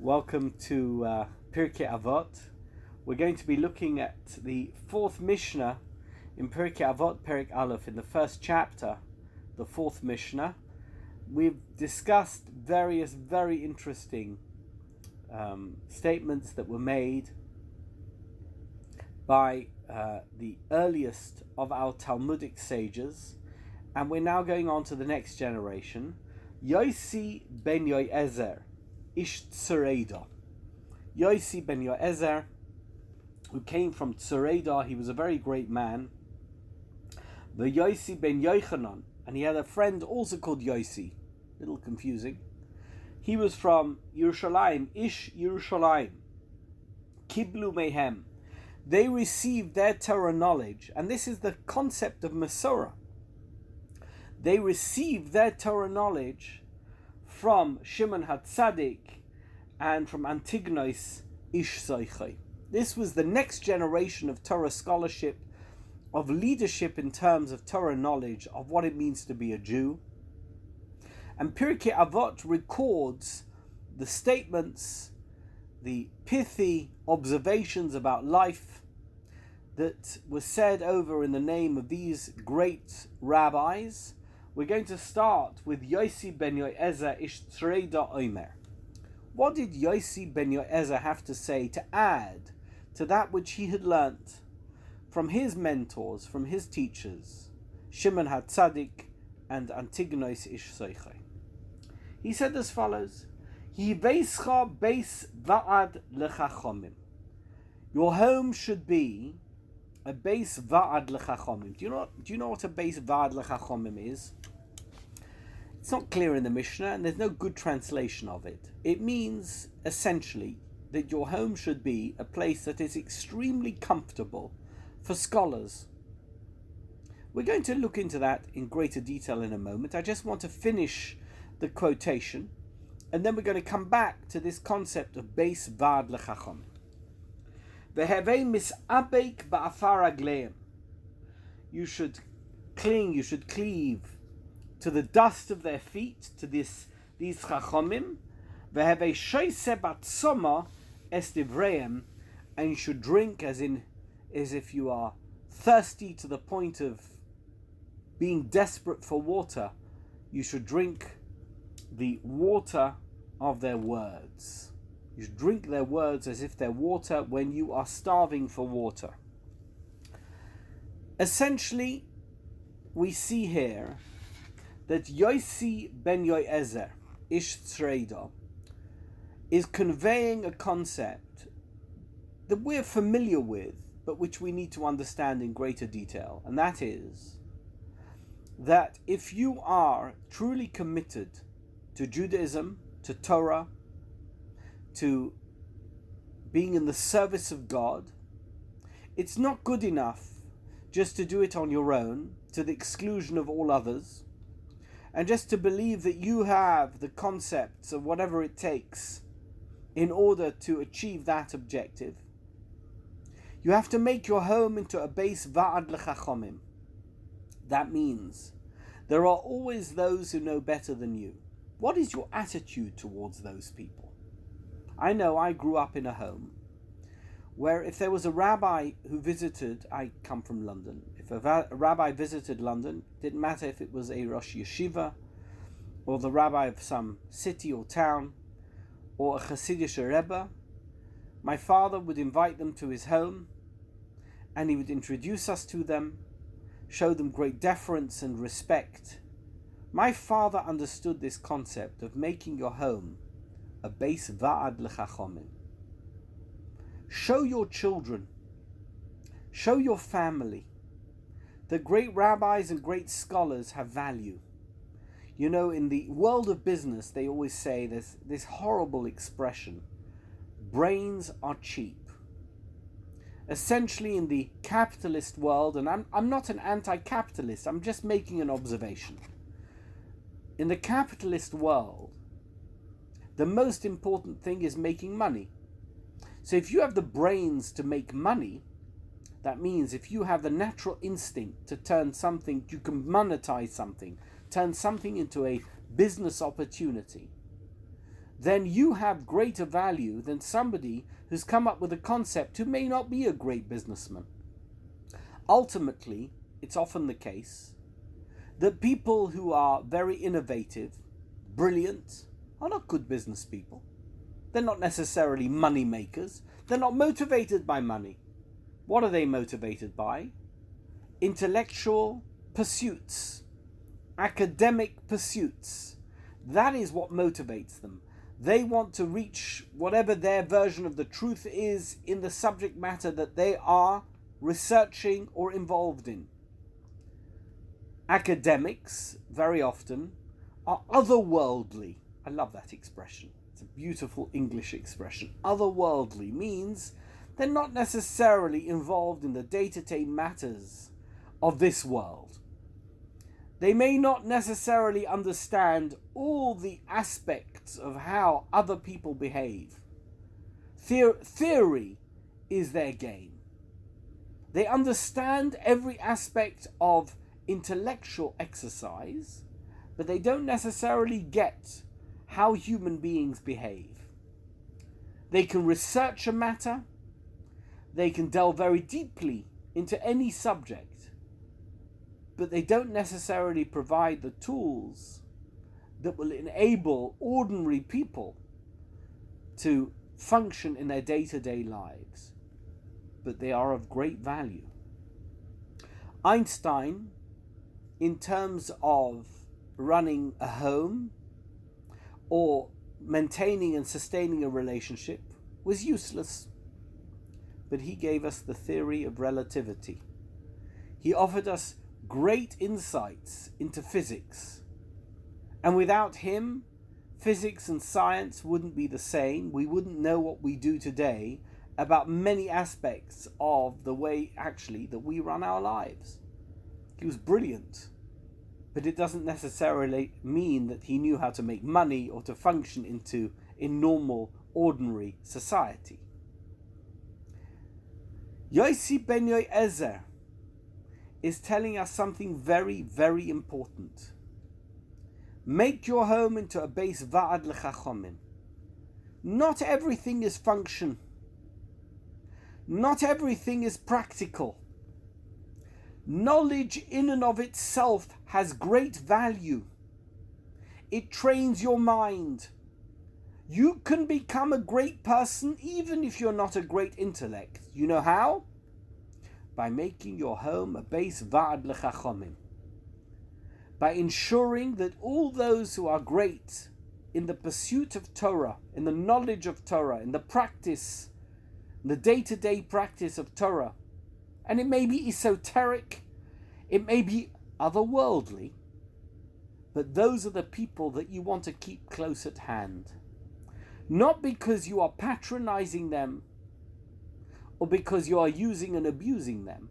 Welcome to Pirkei Avot. We're going to be looking at the fourth mishna in Pirkei Avot, Perek Aleph, in the first chapter, the fourth mishna. We've discussed various very interesting statements that were made by the earliest of our Talmudic sages, and we're now going on to the next generation. Yosei ben Yoezer, Ish Tzureida. Yosei ben Yoezer, who came from Tzureida, he was a very great man. The Yosei ben Yochanan, and he had a friend also called Yosei. A little confusing. He was from Yerushalayim, Ish Yerushalayim. Kiblu mehem. They received their Torah knowledge, and this is the concept of Masorah. They received their Torah knowledge from Shimon HaTzadik and from Antignos Ish Zochei. This was the next generation of Torah scholarship, of leadership in terms of Torah knowledge, of what it means to be a Jew. And Pirkei Avot records the statements, the pithy observations about life that were said over in the name of these great rabbis. We're going to start with Yosei ben Yoezer Ish Tzureida Omer. What did Yosei ben Yoezer have to say to add to that which he had learnt from his mentors, from his teachers, Shimon HaTzadik and Antignos Ish Zochei? He said as follows: Yiveischa Beit Vaad LaChachomim. Your home should be a Beit Vaad LaChachomim. Do you know what a Beit Vaad LaChachomim is? It's not clear in the Mishnah, and there's no good translation of it. It means essentially that your home should be a place that is extremely comfortable for scholars. We're going to look into that in greater detail in a moment. I just want to finish the quotation, and then we're going to come back to this concept of Beit Vaad LaChachomim. Vehevei misabek ba'afar agleim. You should cleave to the dust of their feet, to these chachomim. Vehevei shoyse batzoma es divreim, and you should drink as if you are thirsty to the point of being desperate for water. You should drink the water of their words. You should drink their words as if they're water when you are starving for water. Essentially, we see here that Yosei ben Yoezer, Ish Tzureida, is conveying a concept that we're familiar with, but which we need to understand in greater detail. And that is that if you are truly committed to Judaism, to Torah, to being in the service of God, it's not good enough just to do it on your own, to the exclusion of all others, and just to believe that you have the concepts of whatever it takes in order to achieve that objective. You have to make your home into a Beit Vaad LaChachomim. That means there are always those who know better than you. What is your attitude towards those people? I know I grew up in a home where if there was a rabbi who visited, I come from London, if a rabbi visited London, it didn't matter if it was a Rosh Yeshiva or the rabbi of some city or town or a Hasidic Rebbe, my father would invite them to his home and he would introduce us to them, show them great deference and respect. My father understood this concept of making your home a Beit Vaad LaChachomim. Show your children, show your family that great rabbis and great scholars have value. You know, in the world of business, they always say this horrible expression: brains are cheap. Essentially, in the capitalist world, and I'm not an anti-capitalist, I'm just making an observation. In the capitalist world, the most important thing is making money. So if you have the brains to make money, that means if you have the natural instinct to turn something, you can monetize something, turn something into a business opportunity, then you have greater value than somebody who's come up with a concept who may not be a great businessman. Ultimately, it's often the case that people who are very innovative, brilliant, are not good business people. They're not necessarily money makers. They're not motivated by money. What are they motivated by? Intellectual pursuits, academic pursuits. That is what motivates them. They want to reach whatever their version of the truth is in the subject matter that they are researching or involved in. Academics, very often, are otherworldly. I love that expression. It's a beautiful English expression. Otherworldly means they're not necessarily involved in the day-to-day matters of this world. They may not necessarily understand all the aspects of how other people behave. Theory is their game. They understand every aspect of intellectual exercise, but they don't necessarily get how human beings behave. They can research a matter, they can delve very deeply into any subject, but they don't necessarily provide the tools that will enable ordinary people to function in their day-to-day lives. But they are of great value. Einstein, in terms of running a home or maintaining and sustaining a relationship, was useless. But he gave us the theory of relativity. He offered us great insights into physics. And without him, physics and science wouldn't be the same. We wouldn't know what we do today about many aspects of the way actually that we run our lives. He was brilliant, but it doesn't necessarily mean that he knew how to make money or to function in normal, ordinary society. Yosei ben Yoseob is telling us something very, very important. Make your home into a Beit Vaad LaChachomim. Not everything is function. Not everything is practical. Knowledge in and of itself has great value. It trains your mind. You can become a great person even if you're not a great intellect. You know how? By making your home a Beit Vaad LaChachomim. By ensuring that all those who are great in the pursuit of Torah, in the knowledge of Torah, in the practice, the day-to-day practice of Torah, and it may be esoteric, it may be otherworldly, but those are the people that you want to keep close at hand. Not because you are patronizing them or because you are using and abusing them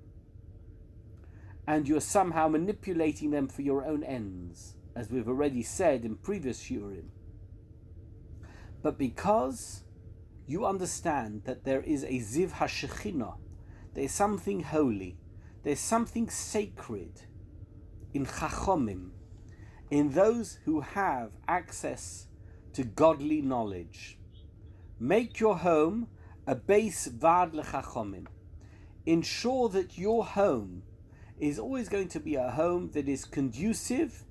and you're somehow manipulating them for your own ends, as we've already said in previous shiurim, but because you understand that there is a ziv hashechinah, there is something holy, there's something sacred in chachomim, in those who have access to godly knowledge. Make your home a Beit Vaad LaChachomim. Ensure that your home is always going to be a home that is conducive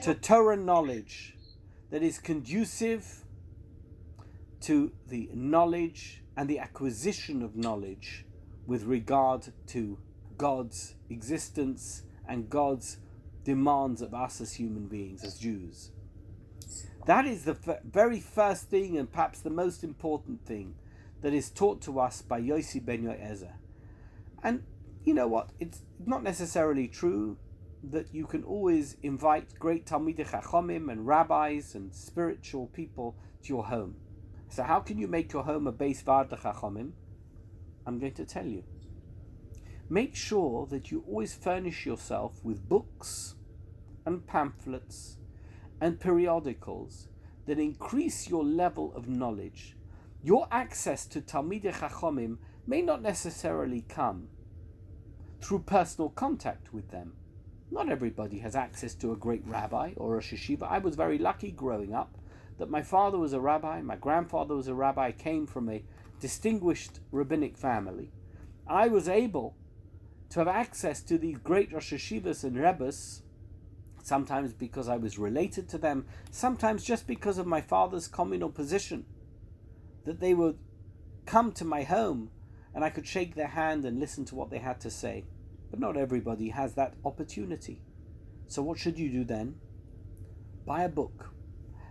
to Torah knowledge, that is conducive to the knowledge and the acquisition of knowledge with regard to God's existence and God's demands of us as human beings, as Jews. That is the very first thing and perhaps the most important thing that is taught to us by Yosei ben Yoseob. And you know what? It's not necessarily true that you can always invite great Talmidei Chachomim and rabbis and spiritual people to your home. So how can you make your home a Beit Vaad LaChachomim? I'm going to tell you. Make sure that you always furnish yourself with books and pamphlets and periodicals that increase your level of knowledge. Your access to Talmidei Chachomim may not necessarily come through personal contact with them. Not everybody has access to a great rabbi or a yeshiva. I was very lucky growing up that my father was a rabbi, my grandfather was a rabbi, came from a distinguished rabbinic family. I was able to have access to these great Rosh Hashivas and Rebbes, sometimes because I was related to them, sometimes just because of my father's communal position, that they would come to my home and I could shake their hand and listen to what they had to say. But not everybody has that opportunity. So what should you do then? Buy a book.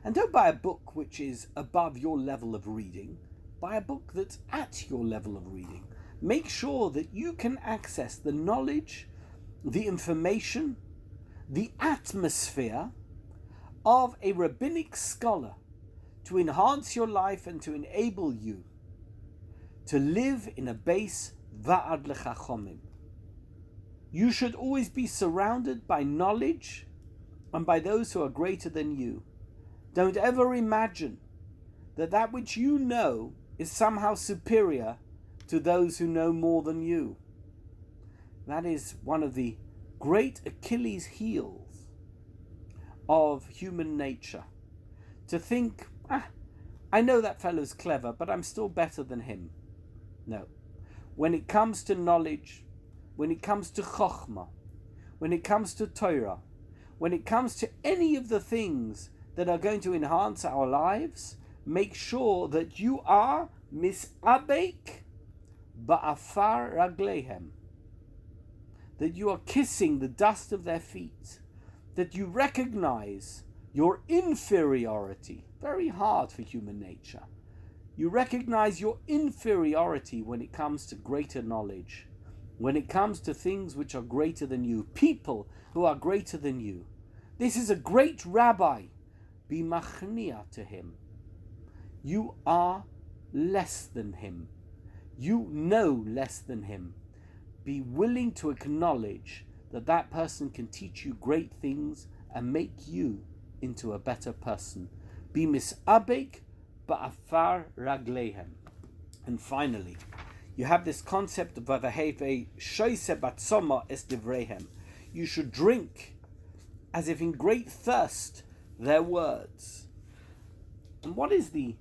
And don't buy a book which is above your level of reading. Buy a book that's at your level of reading. Make sure that you can access the knowledge, the information, the atmosphere of a rabbinic scholar to enhance your life and to enable you to live in a Beit Vaad LaChachomim. You should always be surrounded by knowledge and by those who are greater than you. Don't ever imagine that which you know is somehow superior to those who know more than you. That is one of the great Achilles' heels of human nature. To think, I know that fellow's clever, but I'm still better than him. No. When it comes to knowledge, when it comes to chokhmah, when it comes to Torah, when it comes to any of the things that are going to enhance our lives, make sure that you are misabek ba'afar raglehem, that you are kissing the dust of their feet, that you recognize your inferiority. Very hard for human nature. You recognize your inferiority when it comes to greater knowledge, when it comes to things which are greater than you, people who are greater than you. This is a great rabbi. Be machnia to him. You are less than him. You know less than him. Be willing to acknowledge that that person can teach you great things and make you into a better person. Be misabek ba'afar raglehem. And finally, you have this concept of v'veheve shoyse batzoma es divrehem. You should drink as if in great thirst their words. And what is the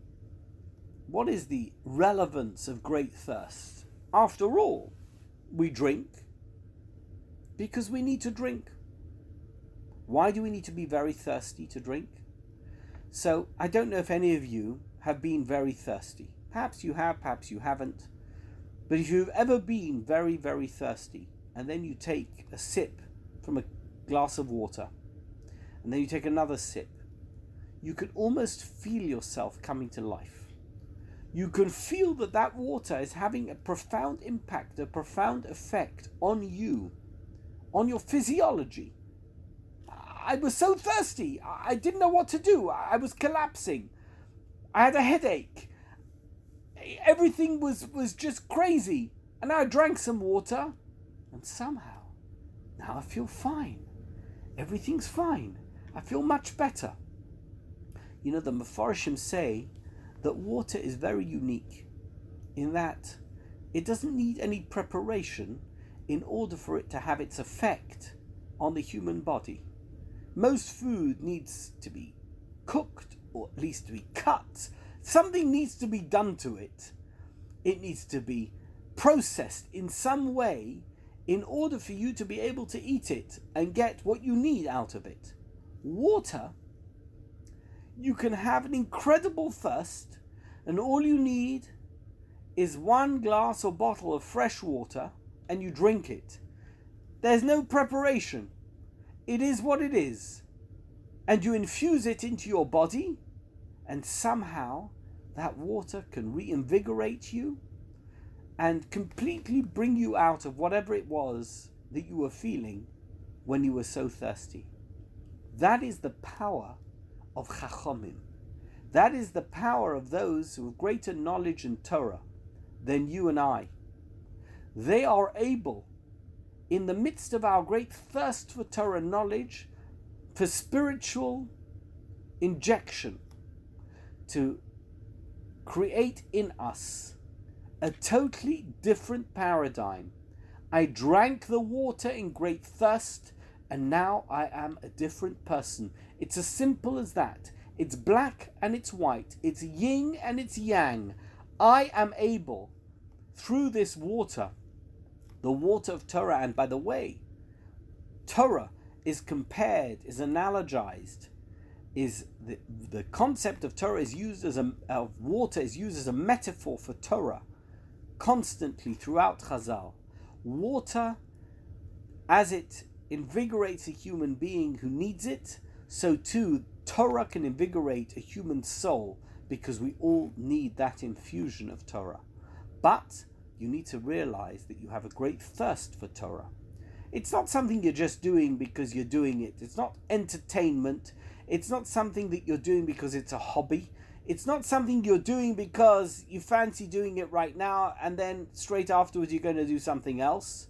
relevance of great thirst? After all, we drink because we need to drink. Why do we need to be very thirsty to drink? So I don't know if any of you have been very thirsty. Perhaps you have, perhaps you haven't. But if you've ever been very, very thirsty, and then you take a sip from a glass of water, and then you take another sip, you can almost feel yourself coming to life. You can feel that water is having a profound impact, a profound effect on you, on your physiology. I was so thirsty. I didn't know what to do. I was collapsing. I had a headache. Everything was just crazy. And now I drank some water, and somehow, now I feel fine. Everything's fine. I feel much better. You know, the Mefarshim say that water is very unique in that it doesn't need any preparation in order for it to have its effect on the human body. Most food needs to be cooked, or at least to be cut. Something needs to be done to it. It needs to be processed in some way in order for you to be able to eat it and get what you need out of it. Water, you can have an incredible thirst, and all you need is one glass or bottle of fresh water, and you drink it. There's no preparation. It is what it is. And you infuse it into your body, and somehow that water can reinvigorate you and completely bring you out of whatever it was that you were feeling when you were so thirsty. That is the power of Chachomim. That is the power of those who have greater knowledge in Torah than you and I. They are able, in the midst of our great thirst for Torah knowledge, for spiritual injection, to create in us a totally different paradigm. I drank the water in great thirst, and now I am a different person. It's as simple as that. It's black and it's white. It's yin and it's yang. I am able, through this water, the water of Torah, and by the way, Torah is compared, is analogized, is the concept of Torah is used of water is used as a metaphor for Torah constantly throughout Chazal. Water, as it invigorates a human being who needs it, so too Torah can invigorate a human soul, because we all need that infusion of Torah. But you need to realize that you have a great thirst for Torah. It's not something you're just doing because you're doing it. It's not entertainment. It's not something that you're doing because it's a hobby. It's not something you're doing because you fancy doing it right now and then straight afterwards you're going to do something else.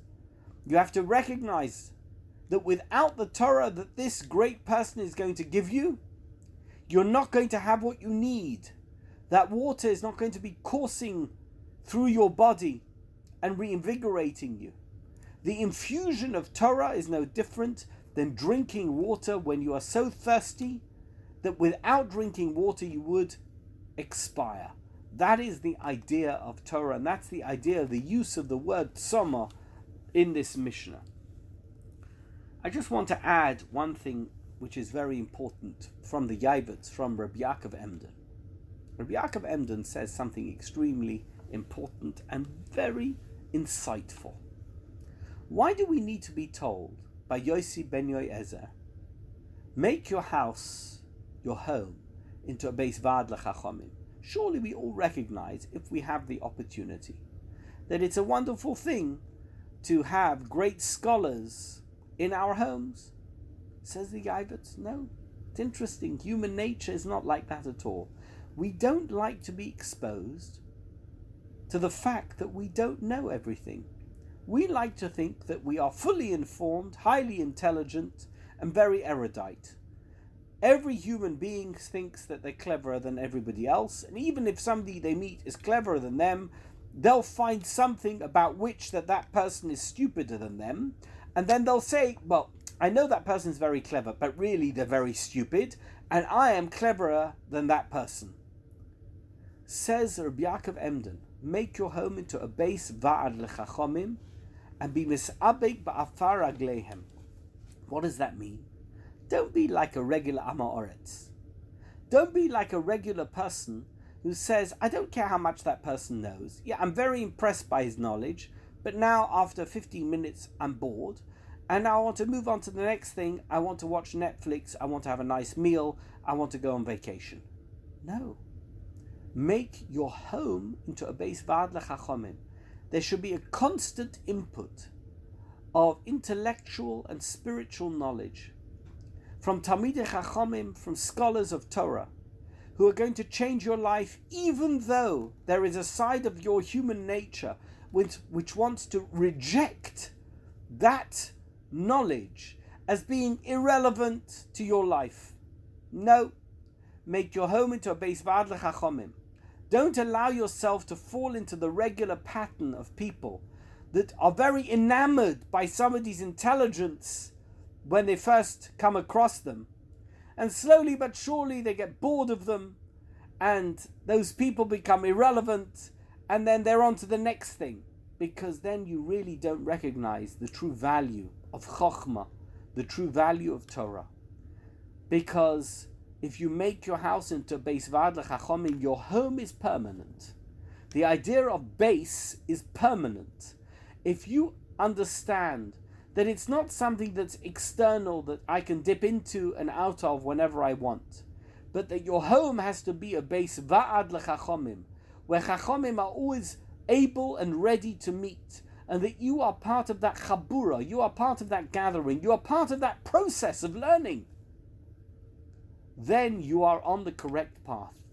You have to recognize that without the Torah that this great person is going to give you, you're not going to have what you need. That water is not going to be coursing through your body and reinvigorating you. The infusion of Torah is no different than drinking water when you are so thirsty that without drinking water you would expire. That is the idea of Torah, and that's the idea of the use of the word tsoma in this Mishnah. I just want to add one thing which is very important from the Yavets, from Rabbi Yaakov Emden. Rabbi Yaakov Emden says something extremely important and very insightful. Why do we need to be told by Yosei ben Yoezer, make your house, your home, into a Beit Vaad LaChachomim? Surely we all recognize, if we have the opportunity, that it's a wonderful thing to have great scholars in our homes. Says the Yavets, no. It's interesting. Human nature is not like that at all. We don't like to be exposed to the fact that we don't know everything. We like to think that we are fully informed, highly intelligent, and very erudite. Every human being thinks that they're cleverer than everybody else, and even if somebody they meet is cleverer than them, they'll find something about which that person is stupider than them, and then they'll say, well, I know that person's very clever, but really they're very stupid, and I am cleverer than that person. Says Rabbi Yaakov Emden, make your home into a Beit Vaad LaChachomim, and be mis'abek ba'afar ragleihem. What does that mean? Don't be like a regular Amoretz. Don't be like a regular person who says, I don't care how much that person knows. Yeah, I'm very impressed by his knowledge, but now after 15 minutes I'm bored, and now I want to move on to the next thing. I want to watch Netflix, I want to have a nice meal, I want to go on vacation. No. Make your home into a Beit Vaad LaChachomim. There should be a constant input of intellectual and spiritual knowledge from Talmidei Chachomim, from scholars of Torah, who are going to change your life, even though there is a side of your human nature which wants to reject that knowledge as being irrelevant to your life. No. Make your home into a Beit Vaad LaChachomim. Don't allow yourself to fall into the regular pattern of people that are very enamored by somebody's intelligence when they first come across them. And slowly but surely they get bored of them, and those people become irrelevant, and then they're on to the next thing. Because then you really don't recognize the true value of Chokhmah, the true value of Torah. Because if you make your house into Beit Vaad LaChachomim, your home is permanent. The idea of base is permanent. If you understand that it's not something that's external that I can dip into and out of whenever I want, but that your home has to be a Beit Vaad LaChachomim, where Chachomim are always able and ready to meet, and that you are part of that chabura, you are part of that gathering, you are part of that process of learning, then you are on the correct path.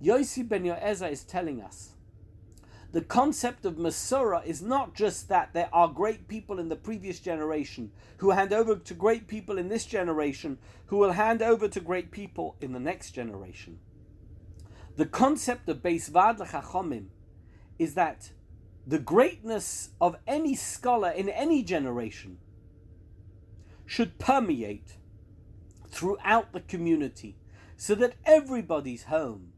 Yosei ben Yoezer is telling us the concept of Masorah is not just that there are great people in the previous generation who hand over to great people in this generation who will hand over to great people in the next generation. The concept of Beit Vaad LaChachomim is that the greatness of any scholar in any generation should permeate throughout the community, so that everybody's home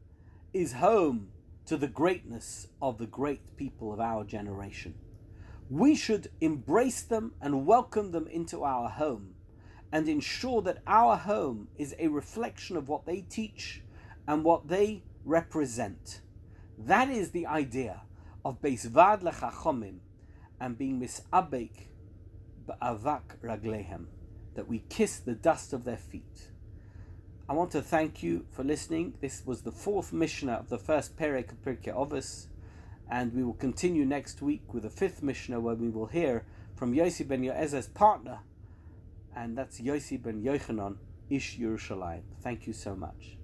is home to the greatness of the great people of our generation. We should embrace them and welcome them into our home and ensure that our home is a reflection of what they teach and what they represent. That is the idea of Beit Vaad LaChachomim and being misabek ba'avak raglehem, that we kiss the dust of their feet. I want to thank you for listening. This was the fourth mishna of the first perek of Pirkei Avot, and we will continue next week with the fifth mishna, where we will hear from Yosei ben Yoezer's partner, and that's Yosei ben Yochanan, Ish Yerushalayim. Thank you so much.